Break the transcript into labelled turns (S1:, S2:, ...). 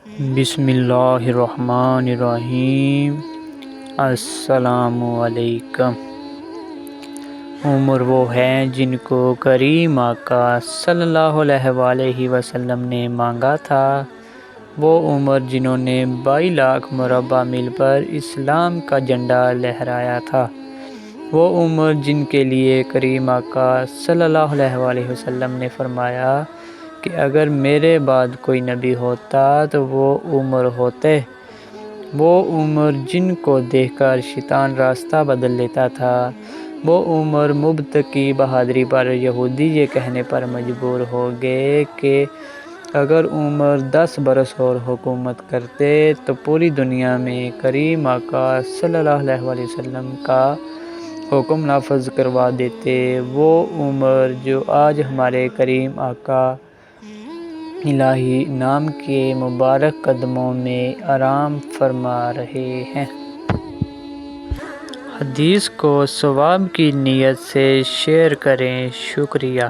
S1: بسم اللہ الرحمن الرحیم۔ السلام علیکم۔ عمر وہ ہیں جن کو کریم آقا صلی اللہ علیہ وآلہ وسلم نے مانگا تھا، وہ عمر جنہوں نے 22 لاکھ مربع میل پر اسلام کا جھنڈا لہرایا تھا، وہ عمر جن کے لیے کریم آقا صلی اللہ علیہ وآلہ وسلم نے فرمایا کہ اگر میرے بعد کوئی نبی ہوتا تو وہ عمر ہوتے، وہ عمر جن کو دیکھ کر شیطان راستہ بدل لیتا تھا، وہ عمر مبتکی بہادری پر یہودی یہ کہنے پر مجبور ہو گئے کہ اگر عمر 10 برس اور حکومت کرتے تو پوری دنیا میں کریم آقا صلی اللہ علیہ وآلہ وسلم کا حکم نافذ کروا دیتے۔ وہ عمر جو آج ہمارے کریم آقا الہی نام کے مبارک قدموں میں آرام فرما رہے ہیں۔ حدیث کو ثواب کی نیت سے شیئر کریں۔ شکریہ۔